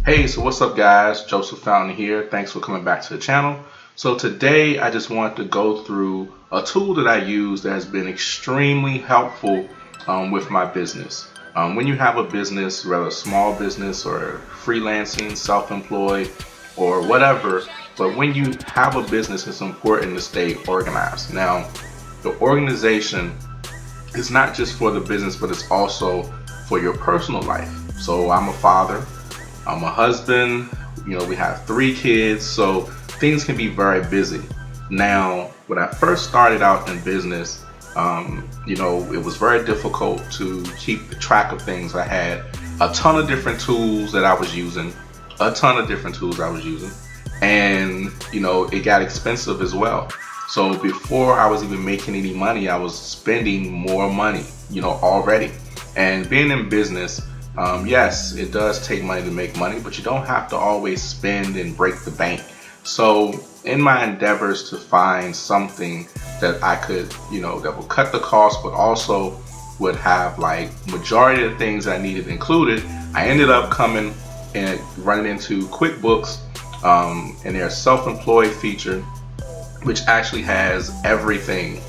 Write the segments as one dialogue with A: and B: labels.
A: Hey, so what's up guys? Joseph Fountain here. Thanks for coming back to the channel. So today I just wanted to go through a tool that I use that has been extremely helpful with my business. When you have a business, whether a small business or freelancing, self-employed or whatever, but when you have a business, it's important to stay organized. Now, the organization is not just for the business, but it's also for your personal life. So I'm a father. I'm a husband, we have 3 kids, so things can be very busy. Now, when I first started out in business, it was very difficult to keep track of things. I had a ton of different tools that I was using, and it got expensive as well. So before I was even making any money, I was spending more money, already. And being in business, yes, it does take money to make money, but you don't have to always spend and break the bank. So in my endeavors to find something that I could, that would cut the cost, but also would have like majority of the things I needed included, I ended up coming and running into QuickBooks and their self-employed feature, which actually has everything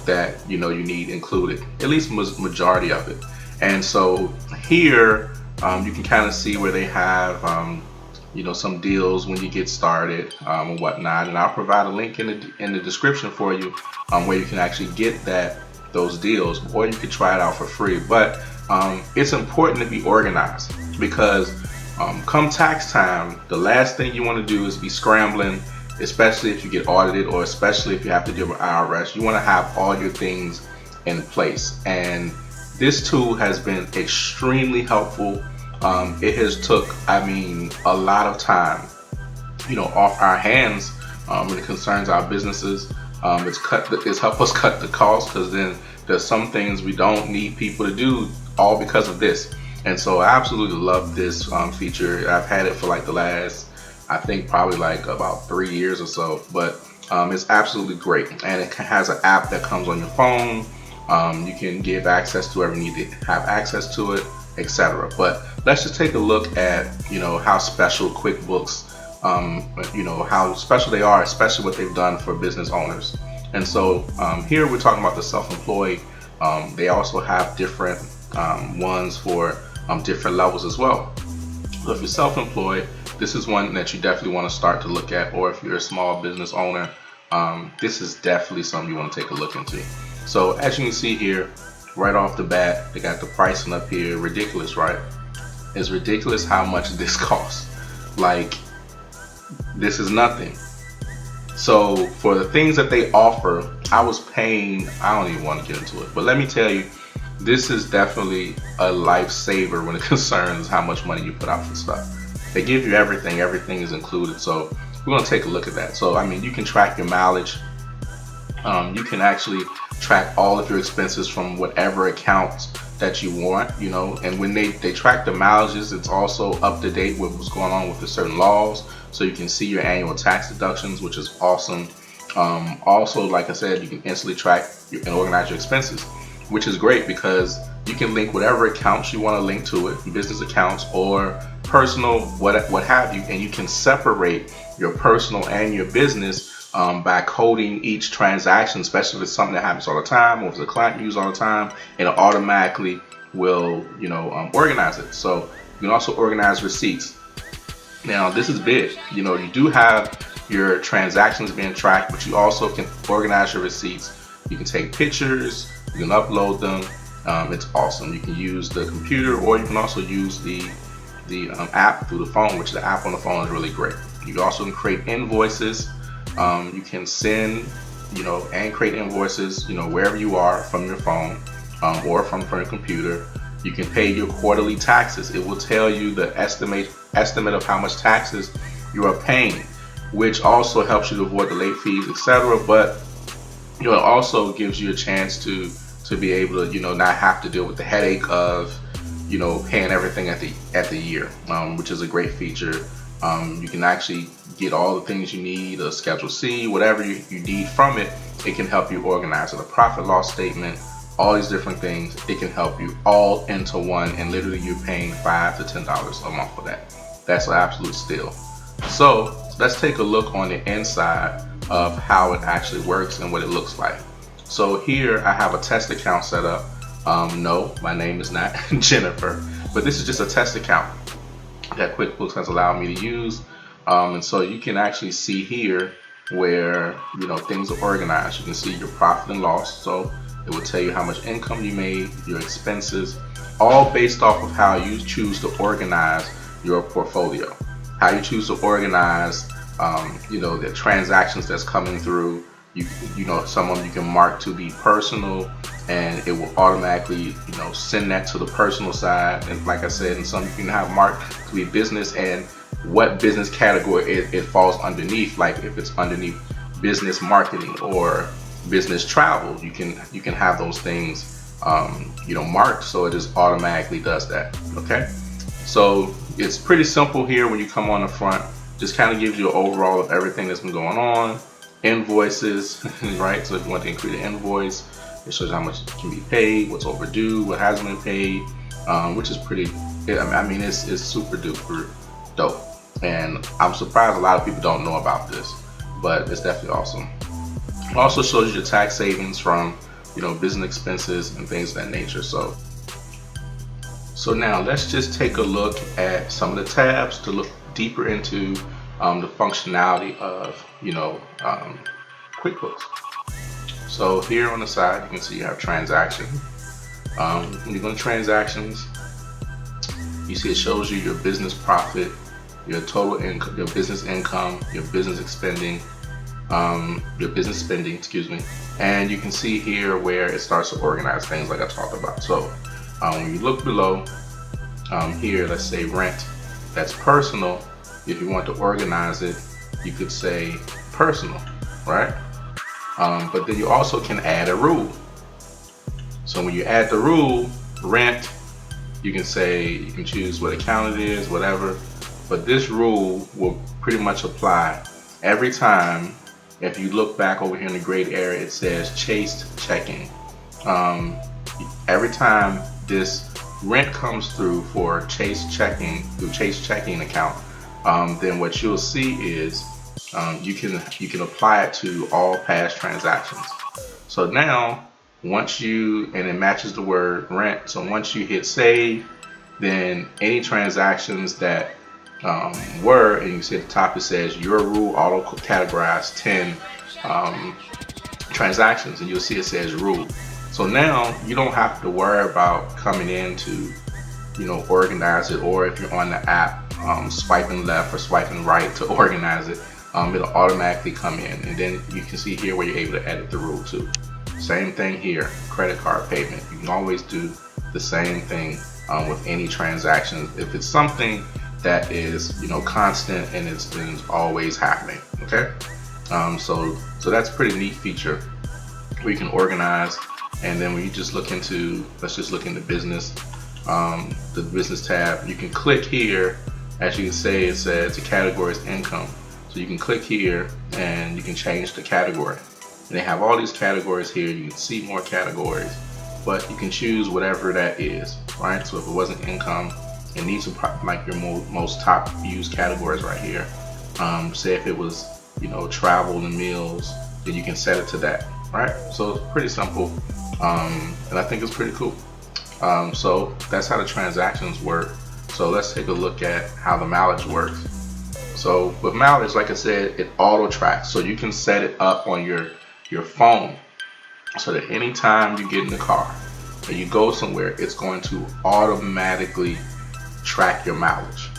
A: that you need included, at least majority of it. And so here you can kind of see where they have some deals when you get started and whatnot, and I'll provide a link in the description for you where you can actually get those deals, or you can try it out for free. But it's important to be organized, because come tax time, the last thing you want to do is be scrambling, especially if you get audited, or especially if you have to deal with IRS. You want to have all your things in place, and this tool has been extremely helpful. It has took, a lot of time, off our hands when it concerns our businesses. It's helped us cut the cost, because then there's some things we don't need people to do, all because of this. And so I absolutely love this feature. I've had it for like the last, I think probably like about 3 years or so, but it's absolutely great. And it has an app that comes on your phone. You can give access to whoever you need to have access to it, etc. But let's just take a look at how special QuickBooks, how special they are, especially what they've done for business owners. And so here we're talking about the self-employed. They also have different ones for different levels as well. So if you're self-employed, this is one that you definitely want to start to look at. Or if you're a small business owner, this is definitely something you want to take a look into. So as you can see here, right off the bat, they got the pricing up here. Ridiculous, right? It's ridiculous how much this costs. Like, this is nothing. So for the things that they offer, I was paying, I don't even want to get into it, but let me tell you, this is definitely a lifesaver when it concerns how much money you put out for stuff. They give you everything is included. So we're going to take a look at that. So you can track your mileage. You can actually track all of your expenses from whatever accounts that you want, and when they track the mileages, it's also up to date with what's going on with the certain laws, so you can see your annual tax deductions, which is awesome. Also, like I said, you can instantly track and organize your expenses, which is great, because you can link whatever accounts you want to link to it, business accounts or personal, what have you, and you can separate your personal and your business by coding each transaction, especially if it's something that happens all the time, or if it's a client you use all the time, and it automatically will organize it. So you can also organize receipts. Now this is big. You do have your transactions being tracked, but you also can organize your receipts. You can take pictures, you can upload them. It's awesome. You can use the computer, or you can also use the app through the phone, which the app on the phone is really great. You also can create invoices. You can send, and create invoices, wherever you are from your phone or from your computer. You can pay your quarterly taxes. It will tell you the estimate of how much taxes you are paying, which also helps you to avoid the late fees, etc. But it also gives you a chance to be able to not have to deal with the headache of paying everything at the year, which is a great feature. You can actually get all the things you need, a Schedule C, whatever you need from it. It can help you organize it, a profit loss statement, all these different things. It can help you all into one, and literally you're paying $5 to $10 a month for that. That's an absolute steal. So let's take a look on the inside of how it actually works and what it looks like. So here I have a test account set up. No, my name is not Jennifer, but this is just a test account that QuickBooks has allowed me to use. And so you can actually see here where things are organized. You can see your profit and loss. So it will tell you how much income you made, your expenses, all based off of how you choose to organize your portfolio. How you choose to organize, the transactions that's coming through. Some of them you can mark to be personal, and it will automatically, send that to the personal side. And like I said, and some you can have marked to be business and what business category it falls underneath. Like if it's underneath business marketing or business travel, you can have those things, marked, so it just automatically does that. Okay, so it's pretty simple here. When you come on the front, just kind of gives you an overall of everything that's been going on. Invoices, right? So if you want to include an invoice, it shows how much can be paid, what's overdue, what hasn't been paid, which is pretty. It's super duper dope, and I'm surprised a lot of people don't know about this, but it's definitely awesome. It also shows you your tax savings from business expenses and things of that nature. So now let's just take a look at some of the tabs to look deeper into the functionality of QuickBooks. So here on the side you can see you have transaction. When you go to transactions, you see it shows you your business profit, your total income, your business income, your business spending, excuse me. And you can see here where it starts to organize things like I talked about. So when you look below here, let's say rent, that's personal. If you want to organize it, you could say personal, right? But then you also can add a rule. So when you add the rule, rent, you can choose what account it is, whatever. But this rule will pretty much apply every time. If you look back over here in the grayed area, it says chased checking. Every time this rent comes through for chase checking account, then what you'll see is you can apply it to all past transactions. So now and it matches the word rent. So once you hit save, then any transactions that and you see at the top it says your rule auto categorized 10 transactions, and you'll see it says rule. So now you don't have to worry about coming in to organize it, or if you're on the app swiping left or swiping right to organize it, it'll automatically come in, and then you can see here where you're able to edit the rule too. Same thing here, credit card payment. You can always do the same thing with any transaction if it's something that is constant and it's been always happening. Okay, so that's a pretty neat feature where you can organize. And then when you just look into, let's just look into business, the business tab, you can click here. As you can see, it says the category is income. So you can click here and you can change the category. And they have all these categories here. You can see more categories, but you can choose whatever that is, right? So if it wasn't income, and these are like your most top used categories right here. Say if it was travel and meals, then you can set it to that, right? So it's pretty simple, and I think it's pretty cool. So that's how the transactions work. So let's take a look at how the mileage works. So with mileage, like I said, it auto tracks. So you can set it up on your phone so that anytime you get in the car and you go somewhere, it's going to automatically track your mileage.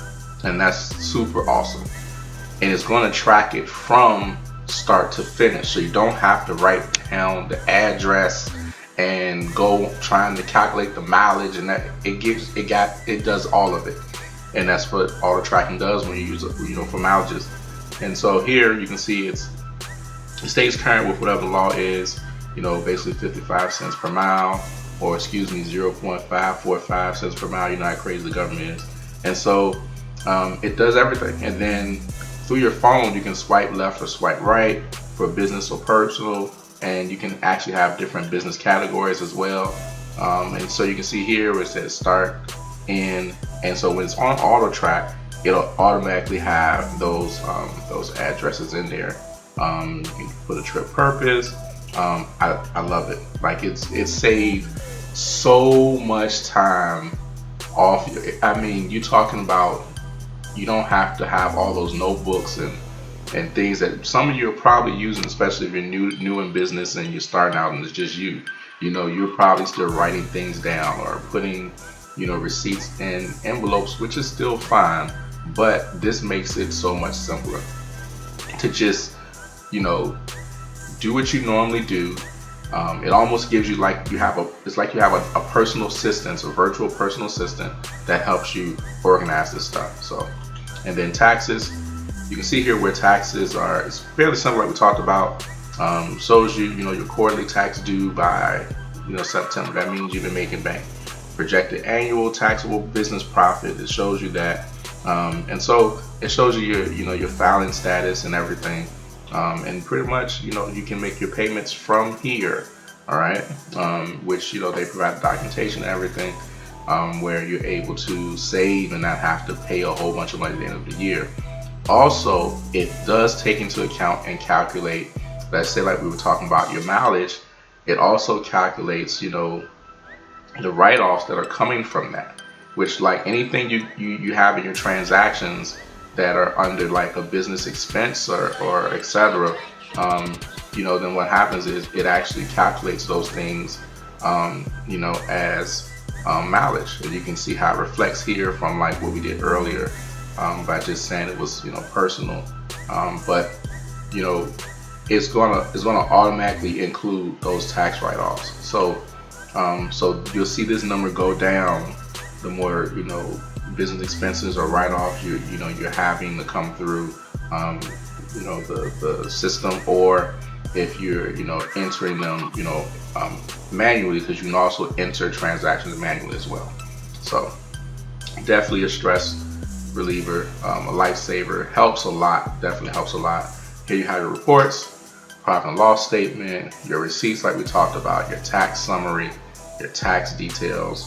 A: And that's super awesome. And it's going to track it from start to finish. So you don't have to write down the address and go trying to calculate the mileage, and that it does all of it. And that's what auto tracking does when you use it, for mileages. And so here you can see it stays current with whatever the law is, basically 55 cents per mile, or 0.545 cents per mile. You know how crazy the government is. And so it does everything. And then through your phone, you can swipe left or swipe right for business or personal, and you can actually have different business categories as well. And so you can see here where it says start, end, and so when it's on auto track, it'll automatically have those addresses in there. You can put a trip purpose. I love it. Like it saved so much time off. I mean, you're talking about you don't have to have all those notebooks and things that some of you are probably using, especially if you're new in business and you're starting out and it's just you. You know, you're probably still writing things down or putting, receipts in envelopes, which is still fine, but this makes it so much simpler to just, do what you normally do. It almost gives you like it's like you have a personal assistant, a virtual personal assistant that helps you organize this stuff. So, and then taxes, you can see here where taxes are. It's fairly simple, like we talked about. Shows you, your quarterly tax due by, September. That means you've been making bank. Projected annual taxable business profit. It shows you that, and so it shows you your filing status and everything. And pretty much, you can make your payments from here, all right? Which, they provide documentation and everything, where you're able to save and not have to pay a whole bunch of money at the end of the year. Also, it does take into account and calculate, let's say like we were talking about your mileage, it also calculates, the write-offs that are coming from that, which like anything you have in your transactions that are under like a business expense or etc. Then what happens is it actually calculates those things, as mileage. And you can see how it reflects here from like what we did earlier, by just saying it was, personal. But it's gonna automatically include those tax write-offs. So you'll see this number go down the more business expenses or write-offs you're having to come through the system, or if you're entering them manually, because you can also enter transactions manually as well. So definitely a stress reliever, a lifesaver. Helps a lot. Definitely helps a lot. Here you have your reports, profit and loss statement, your receipts like we talked about, your tax summary, your tax details.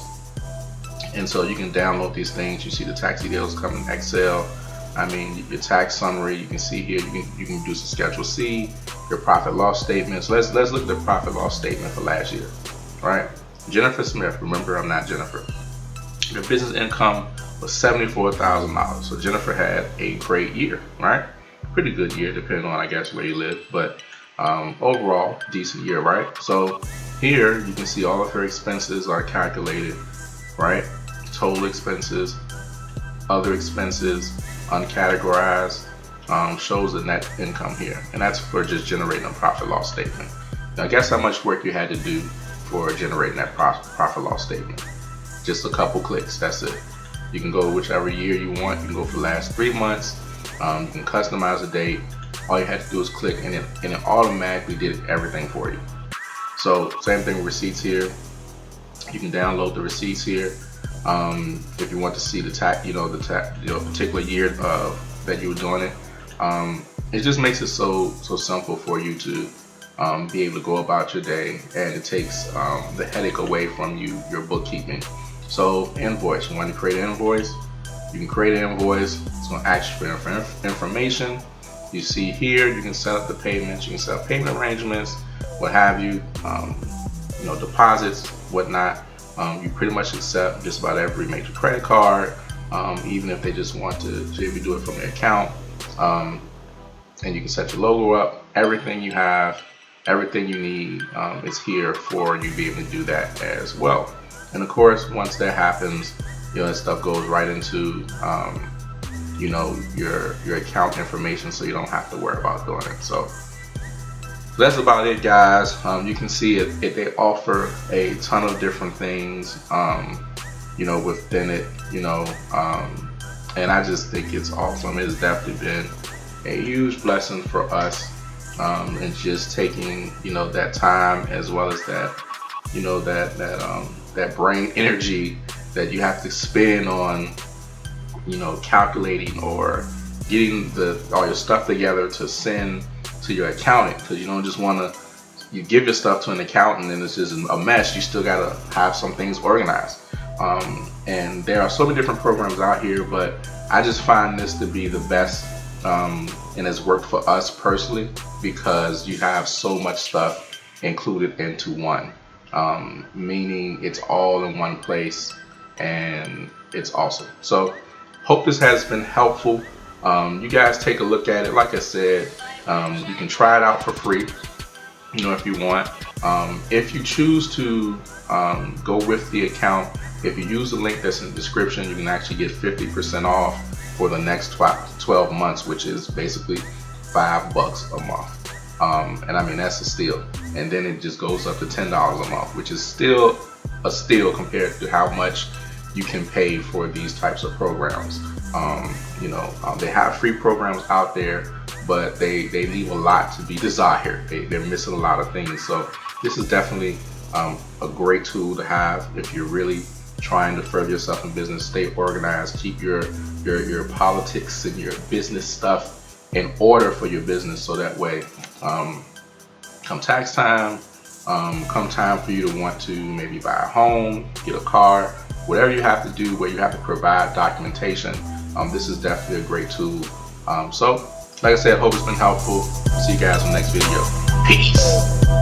A: And so you can download these things. You see the tax details come in Excel. I mean, your tax summary, you can see here, you can do some Schedule C, your profit loss statements. Let's look at the profit loss statement for last year. All right. Jennifer Smith, remember I'm not Jennifer. Your business income was $74,000. So Jennifer had a great year, right? Pretty good year, depending on, I guess, where you live. But overall, decent year, right? So here you can see all of her expenses are calculated, right? Total expenses, other expenses, uncategorized, shows the net income here. And that's for just generating a profit loss statement. Now guess how much work you had to do for generating that profit loss statement? Just a couple clicks, that's it. You can go whichever year you want. You can go for the last 3 months. You can customize the date. All you had to do is click and it automatically did everything for you. So same thing with receipts here. You can download the receipts here. If you want to see the particular year that you were doing it. It just makes it so simple for you to be able to go about your day, and it takes the headache away from your bookkeeping. So invoice, you want to create an invoice, you can create an invoice. It's going to ask you for information. You see here, you can set up the payments, you can set up payment arrangements, what have you, deposits, whatnot. You pretty much accept just about every major credit card, even if they just want to if you do it from their account. And you can set your logo up. Everything you have, everything you need is here for you to be able to do that as well. And of course, once that happens, that stuff goes right into your account information, so you don't have to worry about doing it. So that's about it, guys. You can see it they offer a ton of different things within it, and I just think it's awesome. It's definitely been a huge blessing for us, and just taking that time, as well as that that brain energy that you have to spend on calculating or getting all your stuff together to send to your accountant, because you don't just want to you give your stuff to an accountant and it's just a mess. You still gotta have some things organized. And there are so many different programs out here, but I just find this to be the best, and it's worked for us personally because you have so much stuff included into one, meaning it's all in one place, and it's awesome. So hope this has been helpful. You guys take a look at it. Like I said, you can try it out for free, if you want. If you choose to go with the account, if you use the link that's in the description, you can actually get 50% off for the next 12 months, which is basically $5 a month. And I mean, that's a steal. And then it just goes up to $10 a month, which is still a steal compared to how much you can pay for these types of programs. They have free programs out there, but they leave a lot to be desired. They're missing a lot of things. So this is definitely a great tool to have if you're really trying to further yourself in business. Stay organized, keep your politics and your business stuff in order for your business, so that way come tax time, come time for you to want to maybe buy a home, get a car, whatever you have to do where you have to provide documentation, this is definitely a great tool. So like I said, hope it's been helpful. See you guys in the next video. Peace.